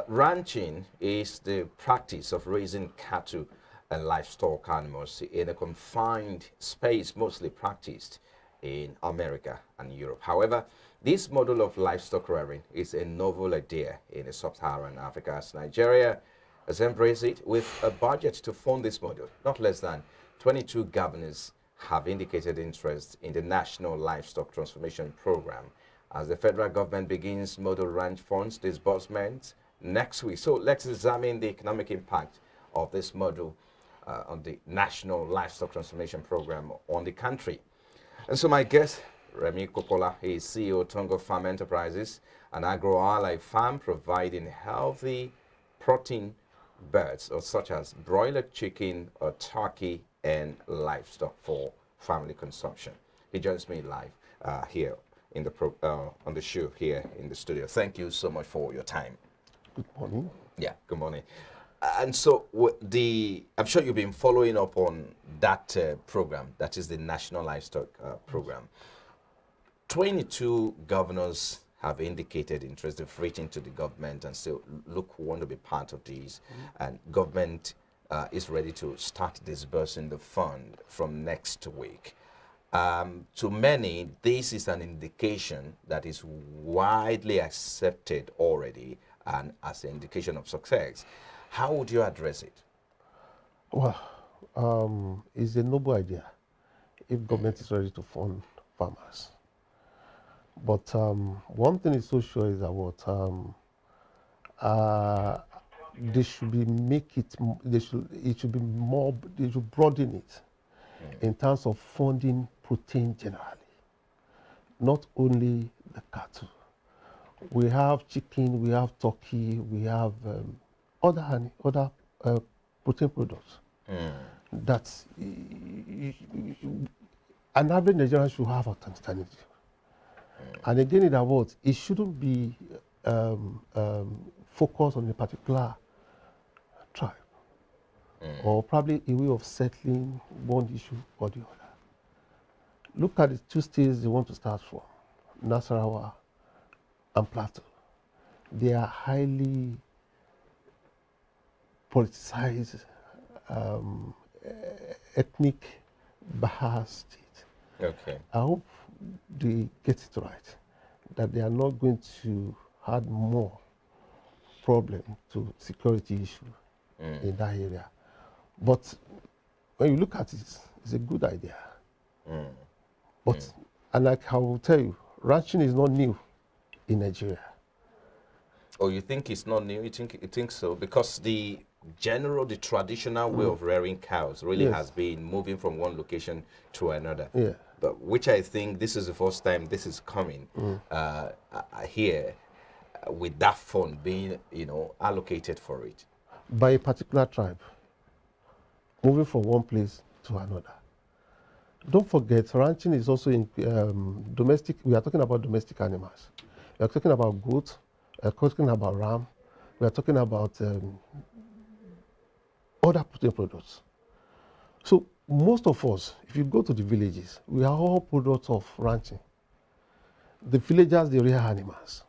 Ranching is the practice of raising cattle and livestock animals in a confined space, mostly practiced in America and Europe. However, this model of livestock rearing is a novel idea in sub-Saharan Africa, as Nigeria has embraced it with a budget to fund this model. Not less than 22 governors have indicated interest in the National Livestock Transformation Program as the federal government begins model ranch funds disbursement next week. So let's examine the economic impact of this model on the National Livestock Transformation Program on the country. And so my guest, Remy Kokola, is CEO Tongo Farm Enterprises, an agro-ally farm providing healthy protein birds, or such as broiler chicken or turkey and livestock for family consumption. He joins me live here in the on the show here in the studio. Thank you so much for your time. Good morning. Yeah, good morning. And so I'm sure you've been following up on that program, that is the National Livestock Program. 22 governors have indicated interest of reaching to the government and say, look, we want to be part of these. And government is ready to start disbursing the fund from next week. To many, this is an indication that is widely accepted already and as an indication of success. How would you address it? Well, it's a noble idea if government is ready to fund farmers. But one thing is so sure is that they should broaden it in terms of funding protein generally, not only the cattle. We have chicken, we have turkey, we have other protein products that an average Nigerian should have alternative. And again, in that words, it shouldn't be focused on a particular tribe or probably a way of settling one issue or the other. Look at the two states they want to start from, Nasarawa and Plateau. They are highly politicized, ethnic biased state. Okay. I hope they get it right, that they are not going to add more problem to security issue in that area. But when you look at it, it's a good idea. But, and like I will tell you, ranching is not new in Nigeria. Oh, you think it's not new? You think so? Because the traditional way of rearing cows really has been moving from one location to another. Yeah. But which I think this is the first time this is coming here with that fund being, allocated for it. By a particular tribe, moving from one place to another. Don't forget, ranching is also in domestic. We are talking about domestic animals. We are talking about goats. We are talking about ram. We are talking about other protein products. So most of us, if you go to the villages, we are all products of ranching. The villagers, they rear animals.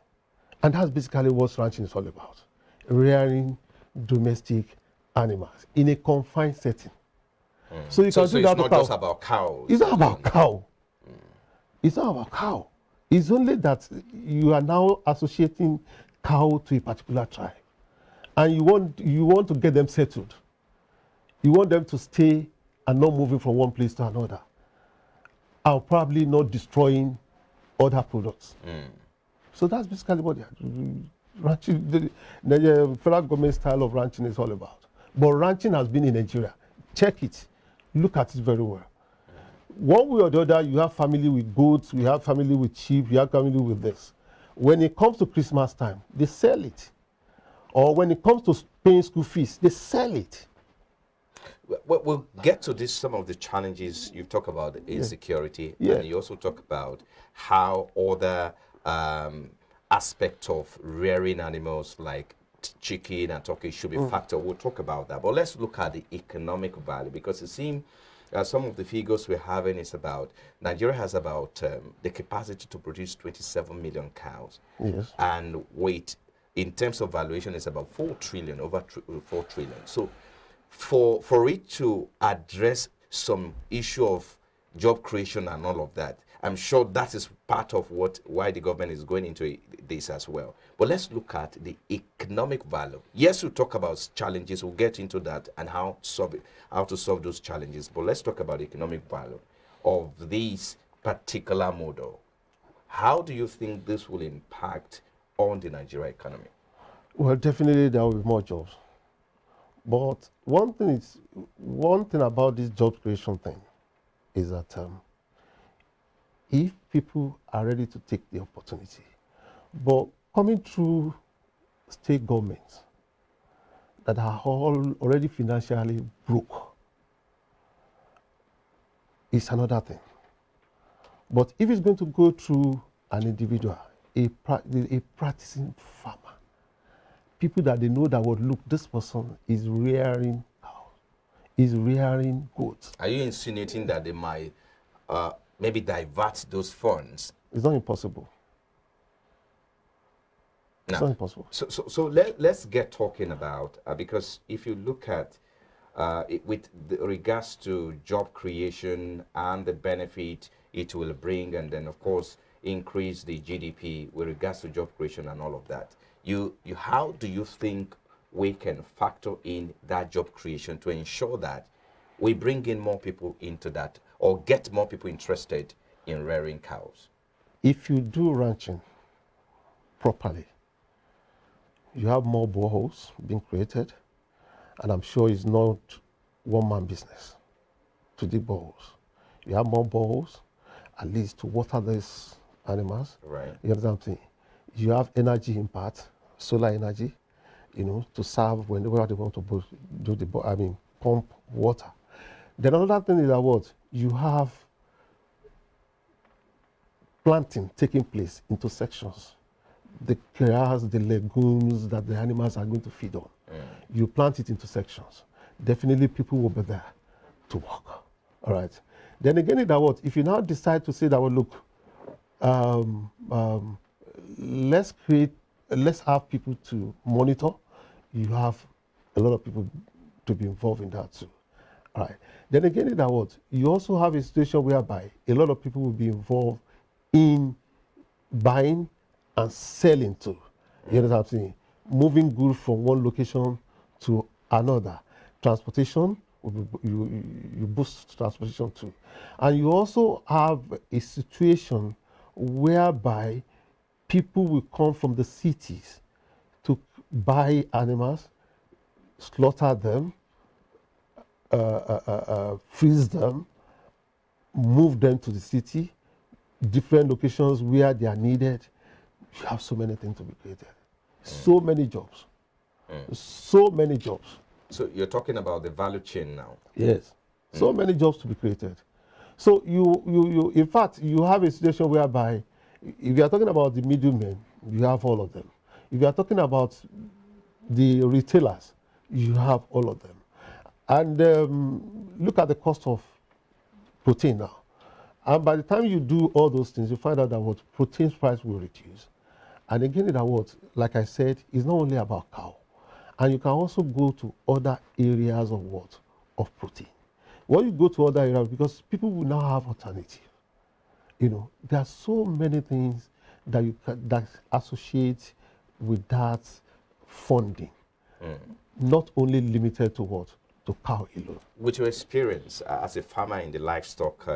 And that's basically what ranching is all about. Rearing domestic animals in a confined setting. So you can do that. It's not just about cows. It's not about cow. It's not about cow. It's only that you are now associating cow to a particular tribe. And you want to get them settled. You want them to stay and not moving from one place to another. And probably not destroying other products. So that's basically what they are doing. Ranching, the federal government style of ranching is all about. But ranching has been in Nigeria. Check it. Look at it very well. One way or the other, you have family with goats, we have family with sheep, you have family with this. When it comes to Christmas time, they sell it. Or when it comes to paying school fees, they sell it. We'll get to this, some of the challenges you talk about, the insecurity, and you also talk about how other aspects of rearing animals like chicken and turkey should be factored. We'll talk about that. But let's look at the economic value, because it seems some of the figures we're having is about Nigeria has about the capacity to produce 27 million cows. Yes. And with in terms of valuation, it's about 4 trillion, over 4 trillion. So for it to address some issue of job creation and all of that, I'm sure that is part of why the government is going into this as well. But let's look at the economic value. Yes, we'll talk about challenges. We'll get into that and how to solve those challenges. But let's talk about the economic value of this particular model. How do you think this will impact on the Nigeria economy? Well, definitely there will be more jobs. But one thing about this job creation thing is that if people are ready to take the opportunity, but coming through state governments that are all already financially broke is another thing. But if it's going to go through an individual, a practicing farmer, people that they know that would look, this person is rearing cows, is rearing goats. Are you insinuating that they might maybe divert those funds? It's not impossible. It's not impossible. So let's get talking about, because if you look at with regards to job creation and the benefit it will bring, and then of course increase the GDP with regards to job creation and all of that, how do you think we can factor in that job creation to ensure that we bring in more people into that, or get more people interested in rearing cows? If you do ranching properly, you have more boreholes being created, and I'm sure it's not one-man business to dig boreholes. You have more boreholes, at least to water these animals. Right. You understand what I'm saying? You have energy impact, solar energy, to serve whenever they want to pump water. Then another thing is that you have planting taking place into sections. The grass, the legumes that the animals are going to feed on. You plant it into sections. Definitely people will be there to work. All right. Then again, if you now decide to say that, look, let's have people to monitor, you have a lot of people to be involved in that too. All right. Then again, you also have a situation whereby a lot of people will be involved in buying and selling too. You know what I'm saying? Moving goods from one location to another. Transportation, you boost transportation too. And you also have a situation whereby people will come from the cities to buy animals, slaughter them, freeze them, move them to the city, different locations where they are needed. You have so many things to be created. So many jobs. So many jobs. So you're talking about the value chain now. Yes. So many jobs to be created. So you in fact, you have a situation whereby if you are talking about the middlemen, you have all of them. If you are talking about the retailers, you have all of them. And look at the cost of protein now. And by the time you do all those things, you find out that protein price will reduce. And again, like I said, it's not only about cow. And you can also go to other areas of protein. When you go to other areas, because people will now have alternative. There are so many things that associate with that funding. Not only limited to to cow alone. With your experience as a farmer in the livestock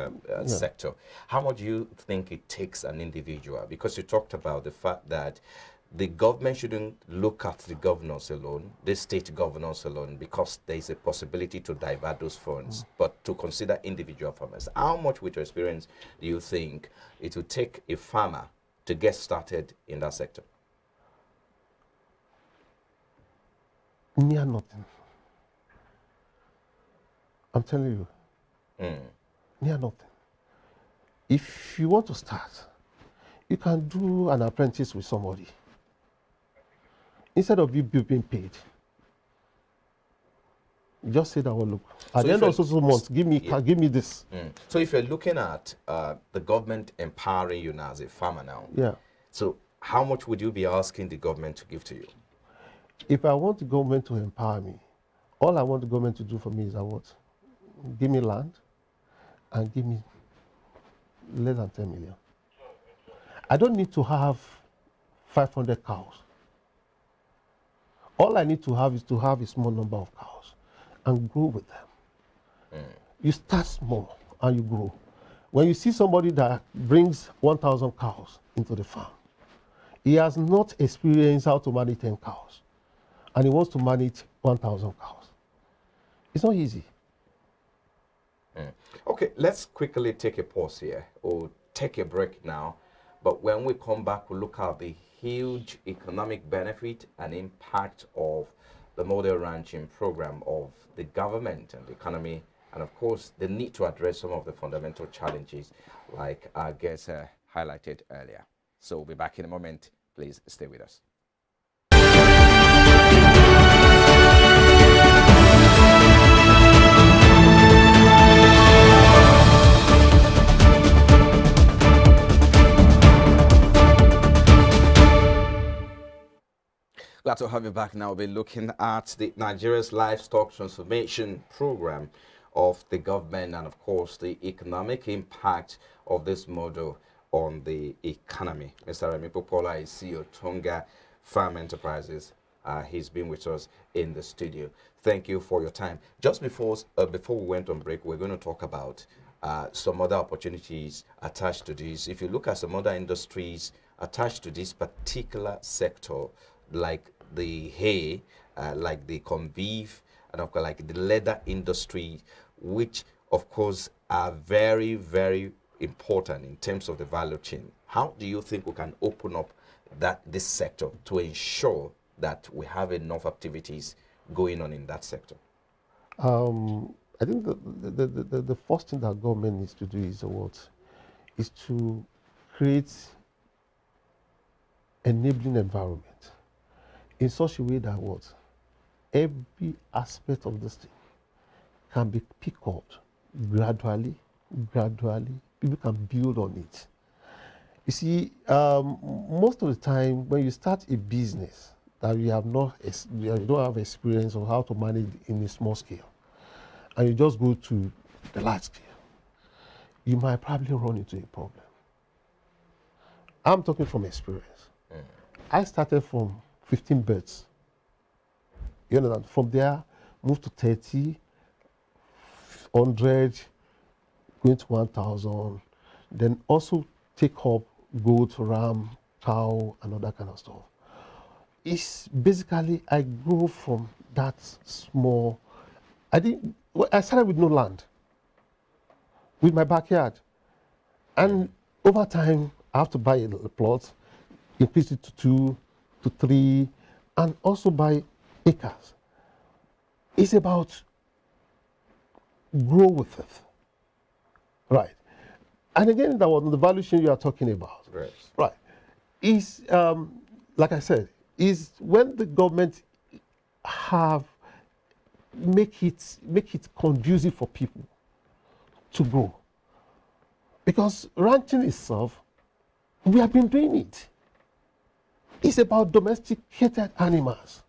sector, how much do you think it takes an individual? Because you talked about the fact that the government shouldn't look at the governors alone, the state governors alone, because there is a possibility to divert those funds, but to consider individual farmers. How much, with your experience, do you think it would take a farmer to get started in that sector? Near nothing. I'm telling you. Near nothing. If you want to start, you can do an apprentice with somebody. Instead of you being paid, just say that, look, at the end of so months, give me this. So if you're looking at the government empowering you now as a farmer now, yeah. So how much would you be asking the government to give to you? If I want the government to empower me, all I want the government to do for me is what? Give me land and give me less than 10 million. I don't need to have 500 cows. All I need to have is to have a small number of cows and grow with them. You start small and you grow. When you see somebody that brings 1,000 cows into the farm, he has not experienced how to manage 10 cows, and he wants to manage 1,000 cows. It's not easy. Okay, let's quickly take a pause here, or take a break now. But when we come back, we'll look at the huge economic benefit and impact of the model ranching program of the government and the economy, and of course, the need to address some of the fundamental challenges like our guest highlighted earlier. So we'll be back in a moment. Please stay with us. Glad to have you back now. We'll be looking at the Nigeria's livestock transformation program of the government and, of course, the economic impact of this model on the economy. Mr. Remi Popola is CEO Tonga Farm Enterprises. He's been with us in the studio. Thank you for your time. Just before we went on break, we're going to talk about some other opportunities attached to this. If you look at some other industries attached to this particular sector, like the hay, like the corn beef, and of course like the leather industry, which of course are very, very important in terms of the value chain. How do you think we can open up this sector to ensure that we have enough activities going on in that sector? I think the first thing that government needs to do is to create enabling environment in such a way that every aspect of this thing can be picked up gradually. People can build on it. You see, most of the time when you start a business that you don't have experience of how to manage in a small scale, and you just go to the large scale, you might probably run into a problem. I'm talking from experience. I started from 15 birds. You know, from there, moved to 30, 100, going to 1,000. Then also take up goat, ram, cow, and all that kind of stuff. It's basically, I grew from that small. I started with no land, with my backyard. And over time, I have to buy a plot, increase it to 2, to 3, and also buy acres. It's about grow with it, right? And again, that was the value chain you are talking about, right? Is like I said, is when the government make it conducive for people to grow, because ranching itself, we have been doing it. It's about domesticated animals.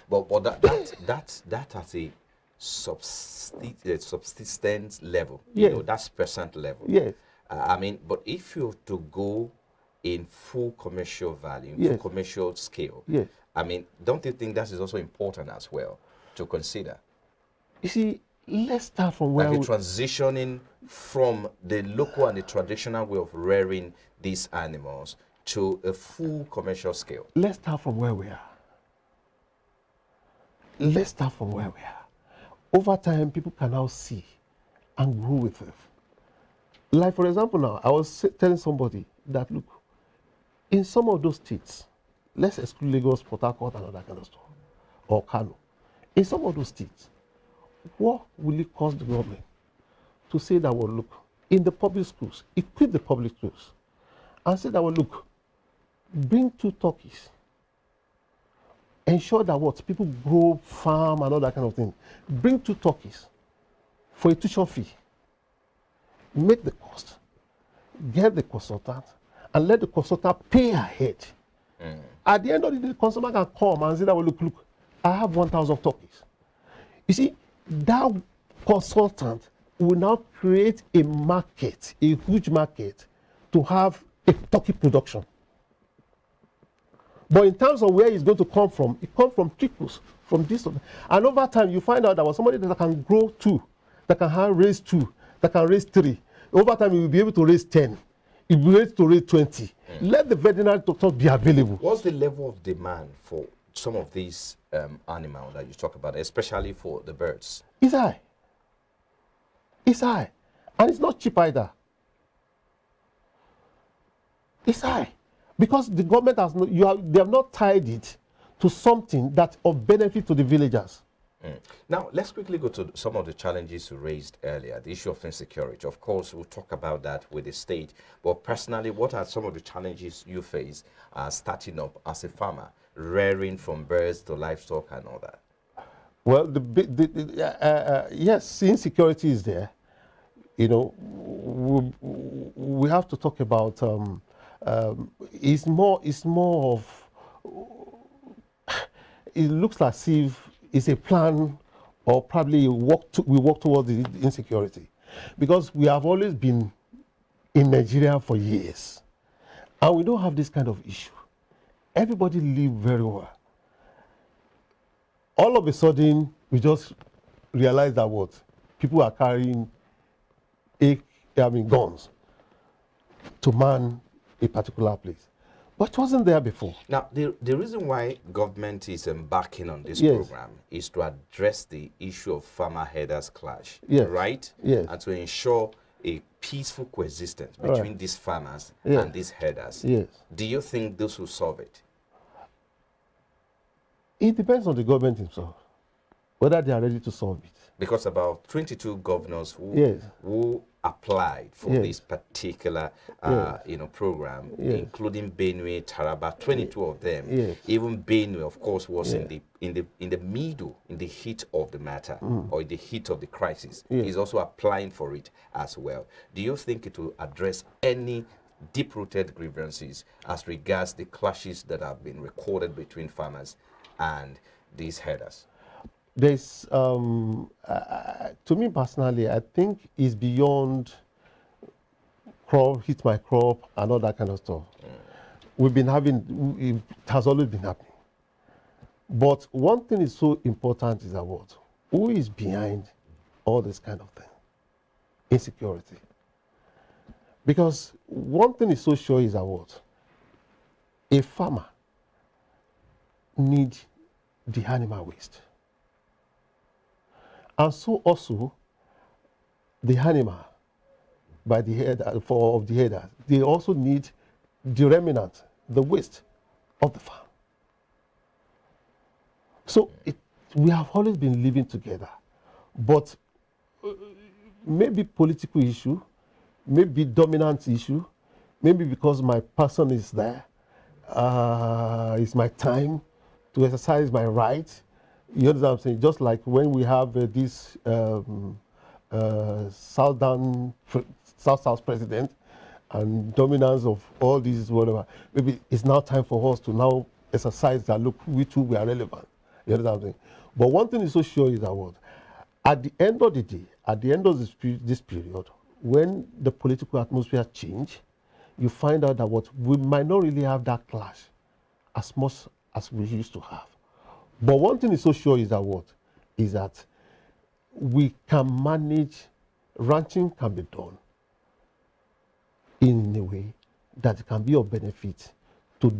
But that at a subsistence level, yes. You know, that's percent level. Yes. I mean, but if you to go in full commercial value, yes. full commercial scale, yes. I mean, don't you think that is also important as well to consider? You see, let's start from where like transitioning from the local and the traditional way of rearing these animals to a full commercial scale. Let's start from where we are. Let's start from where we are. Over time, people can now see and grow with it. Like, for example, now, I was telling somebody that, look, in some of those states, let's exclude Lagos, Port Harcourt, and all that kind of stuff, or Kano. In some of those states, what will it cost the government to say that, well, look, in the public schools, equip the public schools, and say that, well, look, bring 2 turkeys, ensure that people grow, farm, and all that kind of thing. Bring 2 turkeys for a tuition fee. Make the cost, get the consultant, and let the consultant pay ahead. At the end of the day, the consumer can come and say that, well, look, I have 1,000 turkeys. You see, that consultant will now create a market, a huge market, to have a turkey production. But in terms of where it's going to come from, it comes from trickles, from this. And over time, you find out that was somebody that can grow 2, that can raise 2, that can raise 3. Over time, you will be able to raise 10. It will be able to raise 20. Let the veterinary doctors be available. What's the level of demand for some of these animals that you talk about, especially for the birds? It's high. It's high. And it's not cheap either. It's high. Because the government has they have not tied it to something that's of benefit to the villagers. Now, let's quickly go to some of the challenges you raised earlier, the issue of insecurity. Of course, we'll talk about that with the state. But personally, what are some of the challenges you face starting up as a farmer, rearing from birds to livestock and all that? Well, yes, insecurity is there. You know, we have to talk about. It's more of. It looks as if it's a plan, or probably we work towards the insecurity, because we have always been in Nigeria for years, and we don't have this kind of issue. Everybody live very well. All of a sudden, we just realize that what people are carrying guns to man a particular place. But it wasn't there before. Now, the reason why government is embarking on this Yes. program is to address the issue of farmer-herders clash, Yes. right? Yes. And to ensure a peaceful coexistence Right. between these farmers Yes. and these herders. Yes. Do you think this will solve it? It depends on the government himself, whether they are ready to solve it. Because about 22 governors Yes. who applied for Yes. this particular program, Yes. including Benue, Taraba, 22 of them. Yes. Even Benue, of course, was Yes. in the middle, in the heat of the matter, or in the heat of the crisis. Yes. He's also applying for it as well. Do you think it will address any deep-rooted grievances as regards the clashes that have been recorded between farmers and these herders? There's, to me personally, I think it's beyond crop, hit my crop, and all that kind of stuff. We've been it has always been happening. But one thing is so important is that what? Who is behind all this kind of thing? Insecurity. Because one thing is so sure is that what? A farmer needs the animal waste. And so also, the animal, by the head of the header, they also need the remnant, the waste of the farm. So we have always been living together, but maybe political issue, maybe dominant issue, maybe because my person is there, it's my time to exercise my right. You understand what I'm saying? Just like when we have this South president and dominance of all these whatever, maybe it's now time for us to now exercise that, look, we too, we are relevant. You understand what I'm saying? But one thing is so sure is that what? At the end of the day, at the end of this period, when the political atmosphere change, you find out that what we might not really have that clash as much as we used to have. But one thing is so sure is that what? Is that we can manage, ranching can be done in a way that it can be of benefit to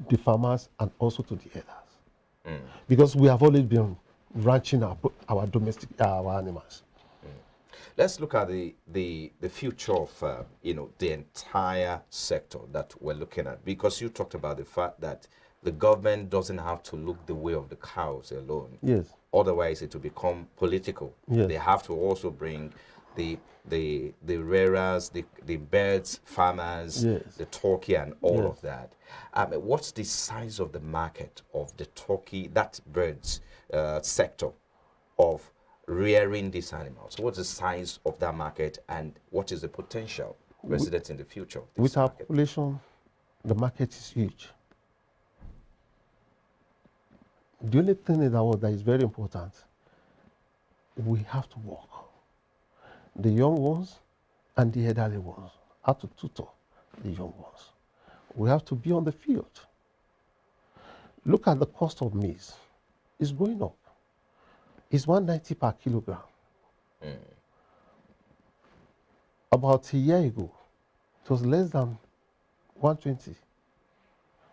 the farmers and also to the herders. Because we have always been ranching our animals. Let's look at the future of the entire sector that we're looking at, because you talked about the fact that the government doesn't have to look the way of the cows alone. Yes. Otherwise, it will become political. Yes. They have to also bring the rearers, the birds, farmers, Yes. the turkey, and all Yes. of that. What's the size of the market of the turkey, that birds sector of rearing these animals? What's the size of that market, and what is the potential? resident in the future of this with our market? population, the market is huge. The only thing that is very important, we have to work. The young ones and the elderly ones have to tutor the young ones. We have to be on the field. Look at the cost of maize. It's going up. It's 190 per kilogram. About a year ago, it was less than 120.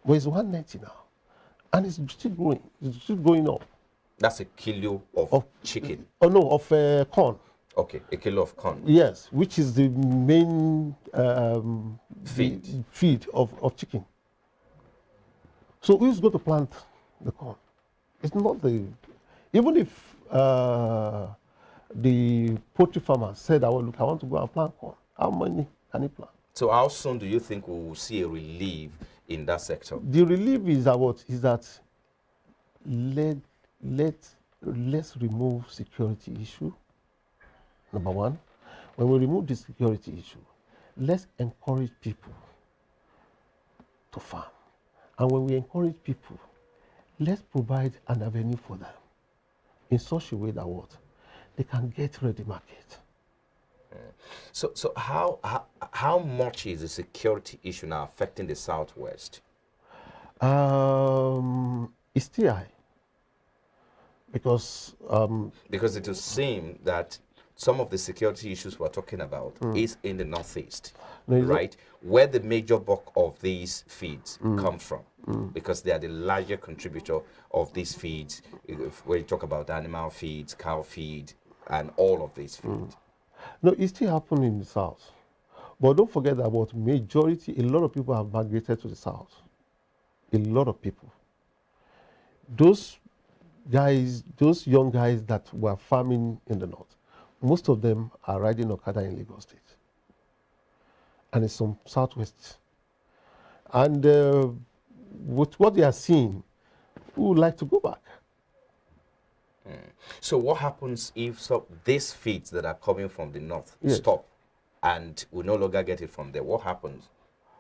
But it's 190 now. And it's still growing. It's still going up. That's a kilo of chicken. Oh, no, of corn. Okay, a kilo of corn. Yes, which is the main feed of chicken. So who's going to plant the corn? It's not the... Even if the poultry farmer said, look, I want to go and plant corn, how many can he plant? So how soon do you think we will see a relief in that sector? The relief is that let's remove security issue. Number one, when we remove the security issue, let's encourage people to farm. And when we encourage people, let's provide an avenue for them in such a way that they can get ready market. So how much is the security issue now affecting the Southwest? It's still high because it will seem that some of the security issues we're talking about is in the Northeast, right? Where the major bulk of these feeds come from, because they are the larger contributor of these feeds. When you talk about animal feeds, cow feed, and all of these feeds. No, it still happens in the South. But don't forget about majority, a lot of people have migrated to the South. A lot of people. Those young guys that were farming in the North, most of them are riding Okada in Lagos State. And in some Southwest. And with what they are seeing, we would like to go back. So what happens if these feeds that are coming from the North stop and we no longer get it from there? What happens?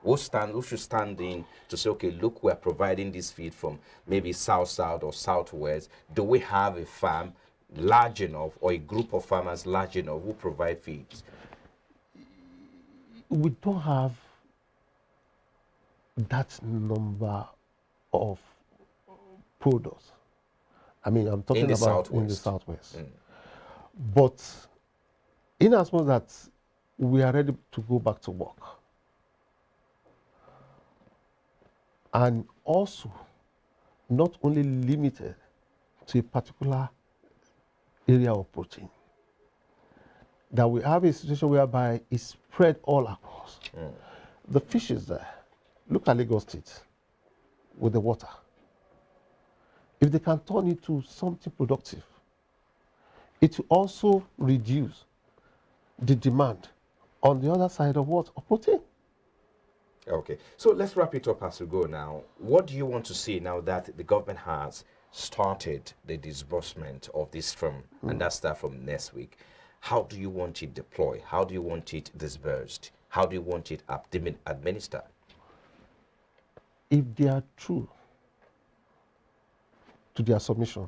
Who should stand in to say, okay, look, we're providing this feed from maybe South or Southwest. Do we have a farm large enough or a group of farmers large enough who provide feeds? We don't have that number of products. I mean, I'm talking about in the Southwest. But in as much that we are ready to go back to work, and also not only limited to a particular area of protein, that we have a situation whereby it's spread all across. The fish is there. Look at Lagos State with the water. If they can turn it to something productive, it will also reduce the demand on the other side of what? Of protein. Okay, so let's wrap it up as we go now. What do you want to see now that the government has started the disbursement of this from, and that starts from next week? How do you want it deployed? How do you want it disbursed? How do you want it administered? If they are true to their submission,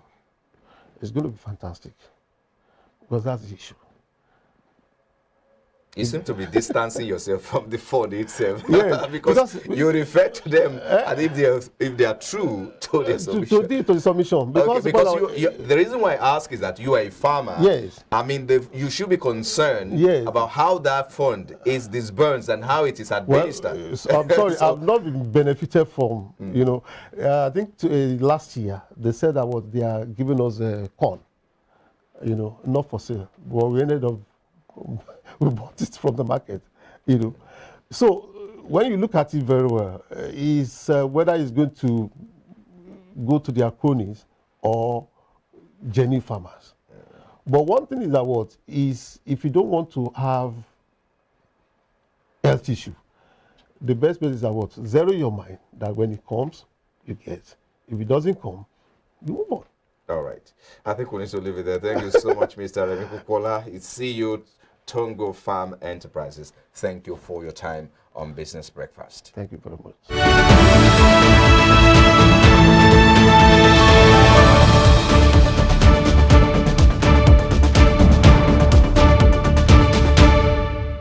it's going to be fantastic, because that's the issue. You seem to be distancing yourself from the fund itself. Yes, because you refer to them and if they are true to their submission. To the submission. Because the reason why I ask is that you are a farmer. Yes. I mean, you should be concerned about how that fund is disbursed and how it is administered. Well, I'm sorry, I've not been benefited from, I think last year they said that they are giving us corn, not for sale. But we ended up we bought it from the market, So when you look at it very well, is whether it's going to go to their cronies or genuine farmers. But one thing is that if you don't want to have health issue, the best bet is that zero your mind that when it comes, you get. If it doesn't come, you move on. All right. I think we need to leave it there. Thank you so much, Mr. Remi Kukola. See you Tongo Farm Enterprises. Thank you for your time on Business Breakfast. Thank you very much.